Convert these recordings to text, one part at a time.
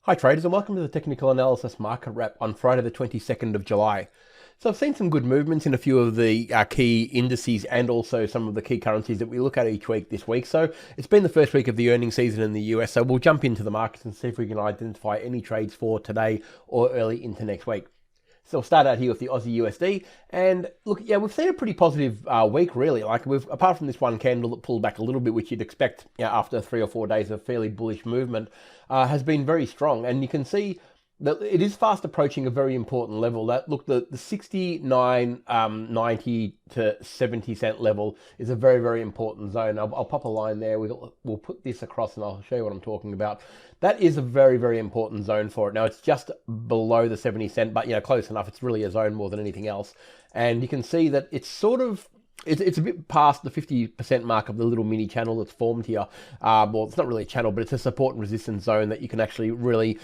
Hi traders, and welcome to the Technical Analysis Market Wrap on Friday the 22nd of July. So I've seen some good movements in a few of the key indices and also some of the key currencies that we look at each week this week. So it's been the first week of the earnings season in the US, so we'll jump into the markets and see if we can identify any trades for today or early into next week. So we'll start out here with the Aussie USD, and look, yeah, we've seen a pretty positive week, really. Like apart from this one candle that pulled back a little bit, which you'd expect, after 3 or 4 days of fairly bullish movement, has been very strong. And you can see that it is fast approaching a very important level. That look, the 69.90 to 70 cent level is a very, very important zone. I'll pop a line there. We'll put this across and I'll show you what I'm talking about. That is a very, very important zone for it. Now it's just below the 70 cent, but close enough. It's really a zone more than anything else. And you can see that it's sort of it's a bit past the 50% mark of the little mini channel that's formed here. Well, it's not really a channel, but it's a support and resistance zone that you can actually really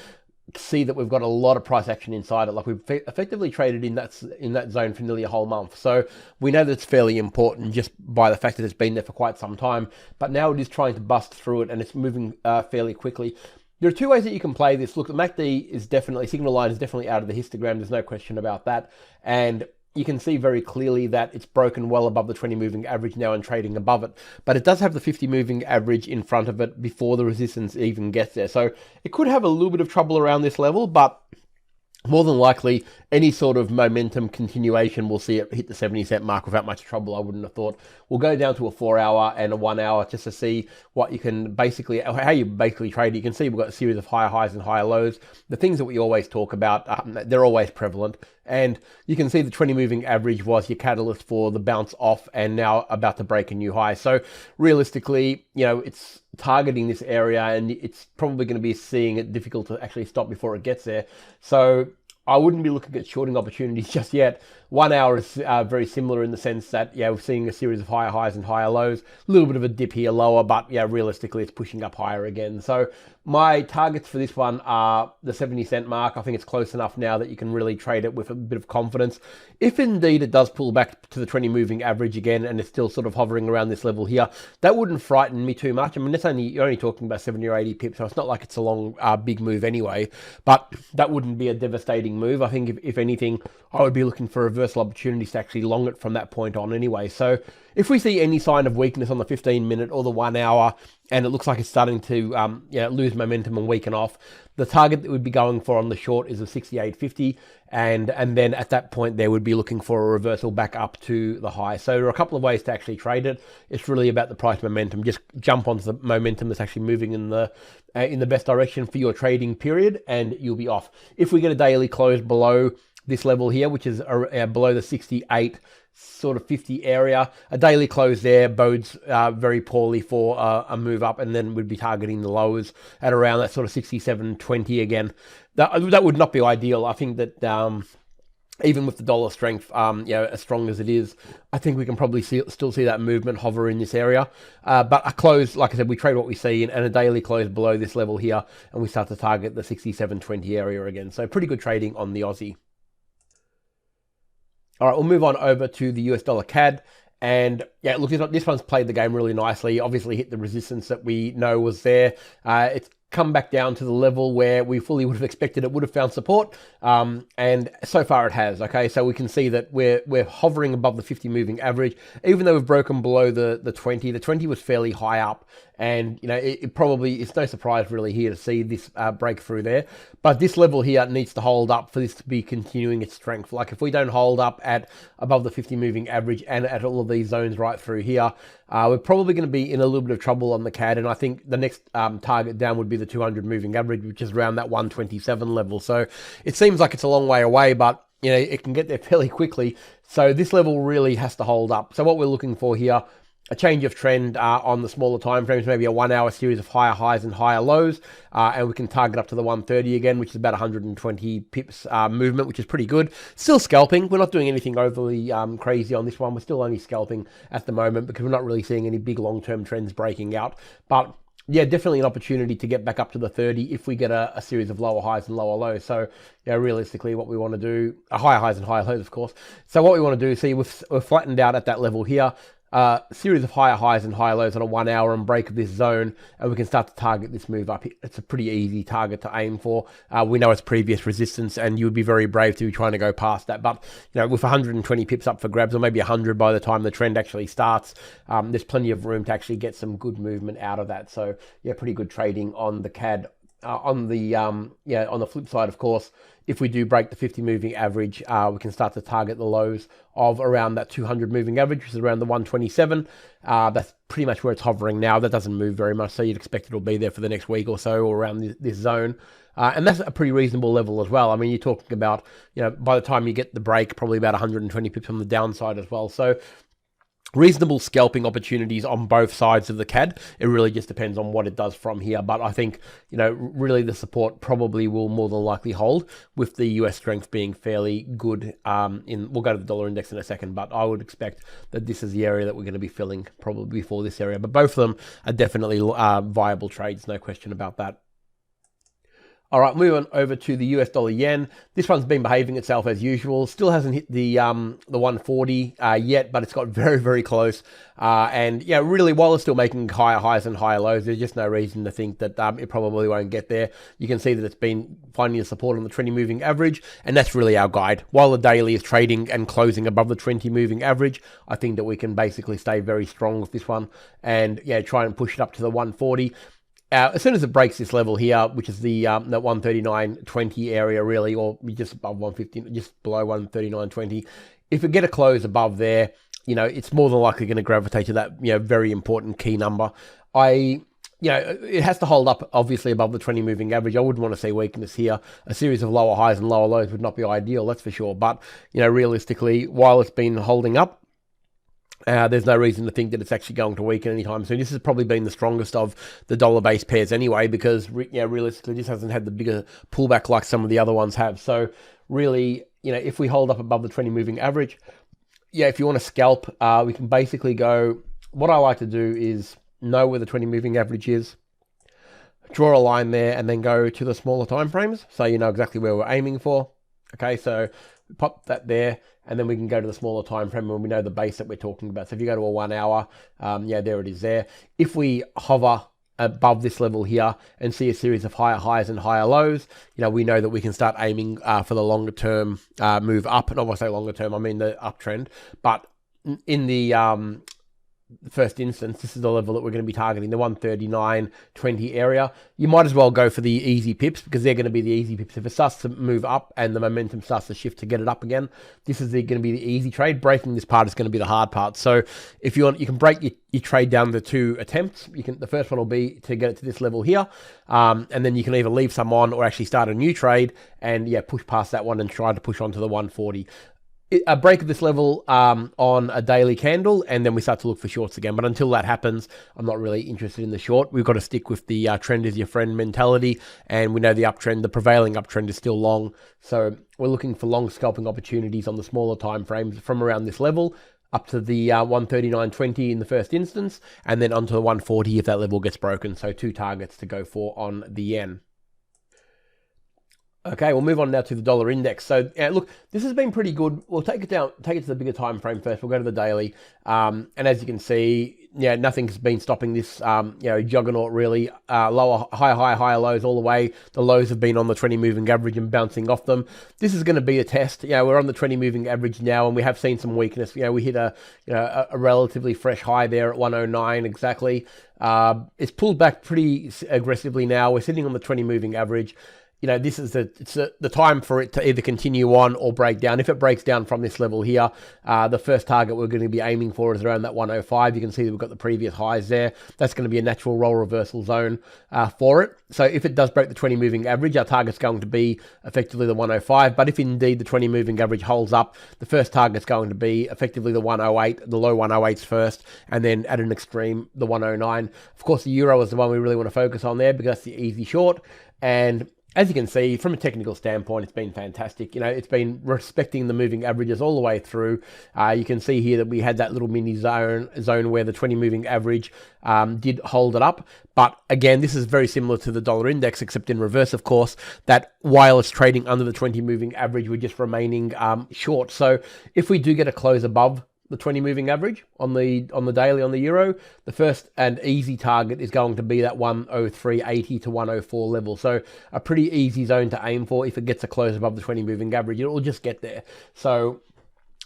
see that we've got a lot of price action inside it. Like we've effectively traded in that zone for nearly a whole month. So we know that it's fairly important just by the fact that it's been there for quite some time. But now it is trying to bust through it and it's moving fairly quickly. There are two ways that you can play this. Look, the MACD is definitely, signal line is definitely out of the histogram. There's no question about that. And you can see very clearly that it's broken well above the 20 moving average now and trading above it. But it does have the 50 moving average in front of it before the resistance even gets there. So it could have a little bit of trouble around this level, but more than likely, any sort of momentum continuation, we'll see it hit the 70 cent mark without much trouble, I wouldn't have thought. We'll go down to a 4 hour and a 1 hour just to see what you can basically, how you basically trade. You can see we've got a series of higher highs and higher lows. The things that we always talk about, they're always prevalent. And you can see the 20 moving average was your catalyst for the bounce off and now about to break a new high. So realistically, it's targeting this area and it's probably going to be seeing it difficult to actually stop before it gets there. So I wouldn't be looking at shorting opportunities just yet. 1 hour is very similar in the sense that, we're seeing a series of higher highs and higher lows. A little bit of a dip here lower, but realistically it's pushing up higher again. So my targets for this one are the 70 cent mark. I think it's close enough now that you can really trade it with a bit of confidence. If indeed it does pull back to the 20 moving average again and it's still sort of hovering around this level here, that wouldn't frighten me too much. I mean, you're only talking about 70 or 80 pips, so it's not like it's a long, big move anyway, but that wouldn't be a devastating move. I think if anything, I would be looking for reversal opportunities to actually long it from that point on anyway. So if we see any sign of weakness on the 15-minute or the 1 hour, and it looks like it's starting to lose momentum and weaken off, the target that we'd be going for on the short is a 68.50, and then at that point there would be looking for a reversal back up to the high. So there are a couple of ways to actually trade it. It's really about the price momentum. Just jump onto the momentum that's actually moving in the best direction for your trading period, and you'll be off. If we get a daily close below this level here, which is below the 68 sort of 50 area, a daily close there bodes very poorly for a move up, and then we'd be targeting the lows at around that sort of 67.20 again. That would not be ideal. I think that even with the dollar strength, as strong as it is, I think we can probably still see that movement hover in this area. But a close, like I said, we trade what we see, and a daily close below this level here, and we start to target the 67.20 area again. So pretty good trading on the Aussie. All right, we'll move on over to the US dollar CAD. And look, this one's played the game really nicely. Obviously hit the resistance that we know was there. It's come back down to the level where we fully would have expected it would have found support. And so far it has, okay? So we can see that we're hovering above the 50 moving average, even though we've broken below the 20. The 20 was fairly high up. And, it's no surprise really here to see this breakthrough there. But this level here needs to hold up for this to be continuing its strength. Like if we don't hold up at above the 50 moving average and at all of these zones right through here, we're probably going to be in a little bit of trouble on the CAD. And I think the next target down would be the 200 moving average, which is around that 127 level. So it seems like it's a long way away, but it can get there fairly quickly. So this level really has to hold up. So what we're looking for here, a change of trend on the smaller time frames, maybe a 1 hour series of higher highs and higher lows, and we can target up to the 130 again, which is about 120 pips movement, which is pretty good. Still scalping. We're not doing anything overly crazy on this one. We're still only scalping at the moment because we're not really seeing any big long-term trends breaking out. But definitely an opportunity to get back up to the 30 if we get a series of lower highs and lower lows. So, realistically, what we want to do, higher highs and higher lows, of course. So what we want to do, see, we've flattened out at that level here. series of higher highs and higher lows on a 1 hour and break of this zone, and we can start to target this move up. It's a pretty easy target to aim for. We know it's previous resistance, and you would be very brave to be trying to go past that. But with 120 pips up for grabs, or maybe 100 by the time the trend actually starts, there's plenty of room to actually get some good movement out of that. So yeah, pretty good trading on the CAD. On the flip side, of course, if we do break the 50 moving average, we can start to target the lows of around that 200 moving average, which is around the 127. That's pretty much where it's hovering now. That doesn't move very much, so you'd expect it'll be there for the next week or so, or around this zone. And that's a pretty reasonable level as well. I mean, you're talking about, by the time you get the break, probably about 120 pips on the downside as well. So reasonable scalping opportunities on both sides of the CAD. It really just depends on what it does from here. But I think, really the support probably will more than likely hold, with the US strength being fairly good. We'll go to the dollar index in a second, but I would expect that this is the area that we're going to be filling probably for this area. But both of them are definitely viable trades, no question about that. All right, moving on over to the US dollar yen. This one's been behaving itself as usual. Still hasn't hit the 140 yet, but it's got very, very close. And yeah, really, while it's still making higher highs and higher lows, there's just no reason to think that it probably won't get there. You can see that it's been finding the support on the 20 moving average, and that's really our guide. While the daily is trading and closing above the 20 moving average, I think that we can basically stay very strong with this one, and yeah, try and push it up to the 140. As soon as it breaks this level here, which is the that 139.20 area really, or just above 150, just below 139.20, if we get a close above there, it's more than likely going to gravitate to that very important key number. It has to hold up obviously above the 20 moving average. I wouldn't want to see weakness here. A series of lower highs and lower lows would not be ideal, that's for sure. But realistically, while it's been holding up, there's no reason to think that it's actually going to weaken anytime soon. This has probably been the strongest of the dollar-based pairs anyway, because realistically, this hasn't had the bigger pullback like some of the other ones have. So really, if we hold up above the 20 moving average, if you want to scalp, we can basically go. What I like to do is know where the 20 moving average is, draw a line there, and then go to the smaller time frames, so you know exactly where we're aiming for. Okay, so we pop that there, and then we can go to the smaller time frame when we know the base that we're talking about. So if you go to a 1 hour, there it is there. If we hover above this level here and see a series of higher highs and higher lows, we know that we can start aiming for the longer term move up. And when I say longer term, I mean the uptrend. But in the first instance, this is the level that we're going to be targeting, the 139.20 area. You might as well go for the easy pips, because they're going to be the easy pips. If it starts to move up and the momentum starts to shift to get it up again, this is going to be the easy trade. Breaking this part is going to be the hard part. So if you want, you can break your trade down to 2 attempts. The first one will be to get it to this level here, and then you can either leave some on or actually start a new trade and push past that one and try to push onto the 140. A break of this level on a daily candle, and then we start to look for shorts again. But until that happens, I'm not really interested in the short. We've got to stick with the trend is your friend mentality, and we know the uptrend, the prevailing uptrend, is still long. So we're looking for long scalping opportunities on the smaller time frames from around this level up to the 139.20 in the first instance, and then onto the 140 if that level gets broken. So 2 targets to go for on the yen. Okay, we'll move on now to the dollar index. So look, this has been pretty good. We'll take it to the bigger time frame first. We'll go to the daily, and as you can see, nothing's been stopping this juggernaut really. Higher lows all the way. The lows have been on the 20 moving average and bouncing off them. This is going to be a test. We're on the 20 moving average now, and we have seen some weakness. We hit a relatively fresh high there at 109 exactly. It's pulled back pretty aggressively now. We're sitting on the 20 moving average. This is the time for it to either continue on or break down. If it breaks down from this level here, the first target we're going to be aiming for is around that 105. You can see that we've got the previous highs there. That's going to be a natural roll reversal zone for it. So if it does break the 20 moving average, our target's going to be effectively the 105. But if indeed the 20 moving average holds up, the first target's going to be effectively the 108, the low 108s first, and then at an extreme, the 109. Of course, the euro is the one we really want to focus on there, because that's the easy short. And as you can see, from a technical standpoint, it's been fantastic. It's been respecting the moving averages all the way through. You can see here that we had that little mini zone where the 20 moving average did hold it up. But again, this is very similar to the dollar index, except in reverse, of course, that while it's trading under the 20 moving average, we're just remaining short. So if we do get a close above the 20 moving average on the daily on the euro. The first and easy target is going to be that 103.80 to 104 level. So a pretty easy zone to aim for. If it gets a close above the 20 moving average, it will just get there. So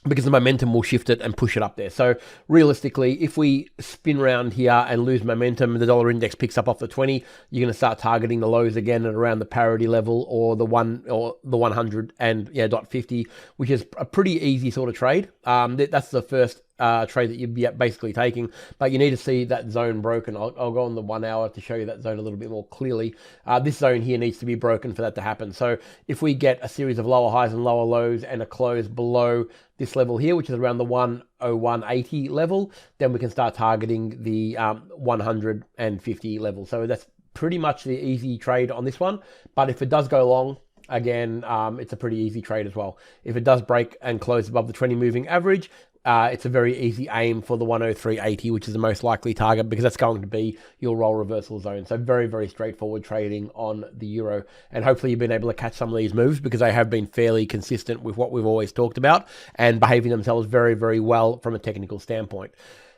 because the momentum will shift it and push it up there. So realistically, if we spin around here and lose momentum, the dollar index picks up off the 20, you're going to start targeting the lows again at around the parity level or the 100 and .50, which is a pretty easy sort of trade. That's the first trade that you'd be basically taking, but you need to see that zone broken. I'll go on the 1 hour to show you that zone a little bit more clearly. This zone here needs to be broken for that to happen. So if we get a series of lower highs and lower lows and a close below this level here, which is around the 101.80 level, then we can start targeting the 150 level. So that's pretty much the easy trade on this one. But if it does go long, again, it's a pretty easy trade as well. If it does break and close above the 20 moving average, it's a very easy aim for the 103.80, which is the most likely target because that's going to be your roll reversal zone. So very, very straightforward trading on the euro. And hopefully you've been able to catch some of these moves because they have been fairly consistent with what we've always talked about and behaving themselves very, very well from a technical standpoint.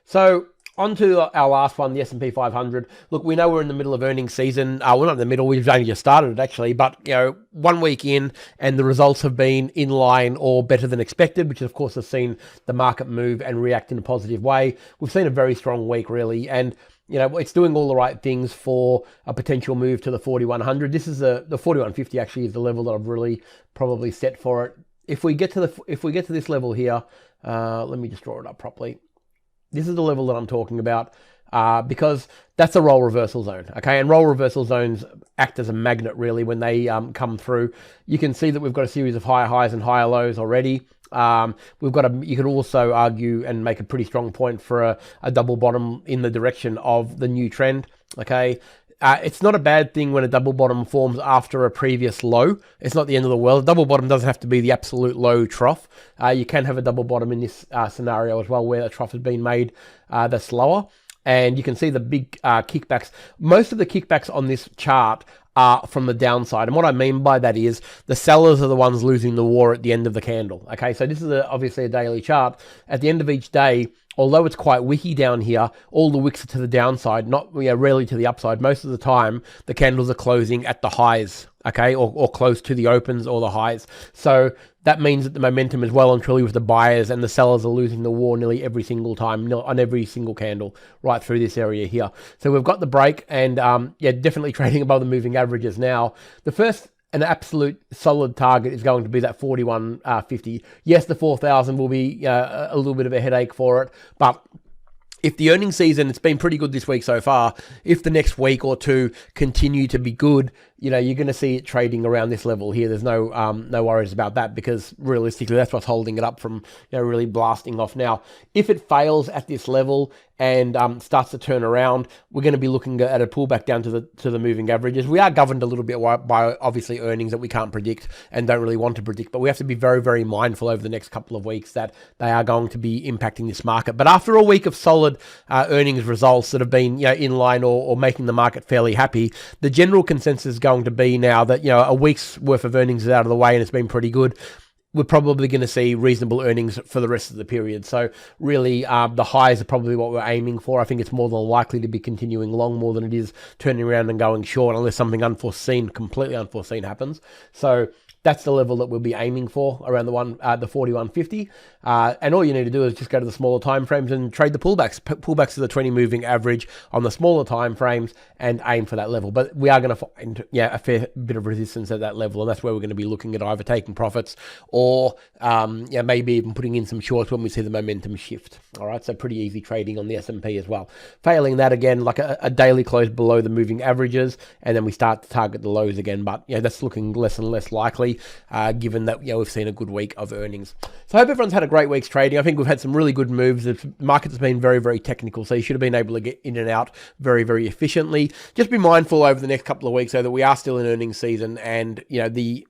So on to our last one, the S&P 500. Look, we know we're in the middle of earnings season. We're not in the middle. We've only just started it, actually. But, 1 week in, and the results have been in line or better than expected, which, of course, has seen the market move and react in a positive way. We've seen a very strong week, really. And, it's doing all the right things for a potential move to the 4100. This is the 4150, actually, is the level that I've really probably set for it. If we get to this level here, let me just draw it up properly. This is the level that I'm talking about because that's a roll reversal zone, okay? And roll reversal zones act as a magnet, really, when they come through. You can see that we've got a series of higher highs and higher lows already. You could also argue and make a pretty strong point for a double bottom in the direction of the new trend, okay? It's not a bad thing when a double bottom forms after a previous low. It's not the end of the world. A double bottom doesn't have to be the absolute low trough. You can have a double bottom in this scenario as well, where a trough has been made that's lower. And you can see the big kickbacks. Most of the kickbacks on this chart are from the downside. And what I mean by that is the sellers are the ones losing the war at the end of the candle. Okay, so this is obviously a daily chart. At the end of each day, although it's quite wicky down here, all the wicks are to the downside, not rarely to the upside. Most of the time, the candles are closing at the highs, okay, or close to the opens or the highs. So that means that the momentum is well and truly with the buyers, and the sellers are losing the war nearly every single time on every single candle right through this area here. So we've got the break, and definitely trading above the moving averages now. The first an absolute solid target is going to be that 41.50. Yes, the 4,000 will be a little bit of a headache for it, but if the earnings season, it's been pretty good this week so far, if the next week or two continue to be good, you're going to see it trading around this level here. There's no worries about that because realistically, that's what's holding it up from really blasting off. Now, if it fails at this level and starts to turn around, we're going to be looking at a pullback down to the moving averages. We are governed a little bit by obviously earnings that we can't predict and don't really want to predict, but we have to be very, very mindful over the next couple of weeks that they are going to be impacting this market. But after a week of solid earnings results that have been in line or making the market fairly happy, the general consensus is going to be now that a week's worth of earnings is out of the way and it's been pretty good. We're probably going to see reasonable earnings for the rest of the period. So really, the highs are probably what we're aiming for. I think it's more than likely to be continuing long more than it is turning around and going short, unless something unforeseen, completely unforeseen happens. So that's the level that we'll be aiming for, around the 4150. And all you need to do is just go to the smaller time frames and trade the pullbacks. Pullbacks to the 20 moving average on the smaller time frames and aim for that level. But we are going to find a fair bit of resistance at that level, and that's where we're going to be looking at either taking profits or maybe even putting in some shorts when we see the momentum shift. All right, so pretty easy trading on the S&P as well. Failing that, again, like a daily close below the moving averages, and then we start to target the lows again. But that's looking less and less likely, given that we've seen a good week of earnings. So I hope everyone's had a great week's trading. I think we've had some really good moves. The market has been very, very technical, so you should have been able to get in and out very, very efficiently. Just be mindful over the next couple of weeks, though, that we are still in earnings season, and the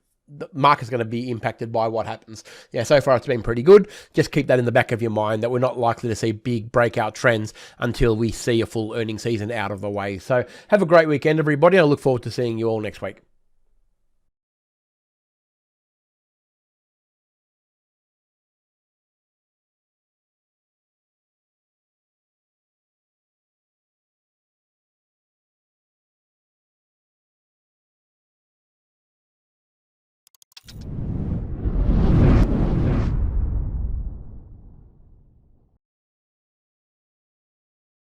market's going to be impacted by what happens. So far it's been pretty good. Just keep that in the back of your mind that we're not likely to see big breakout trends until we see a full earnings season out of the way. So have a great weekend, everybody. I look forward to seeing you all next week.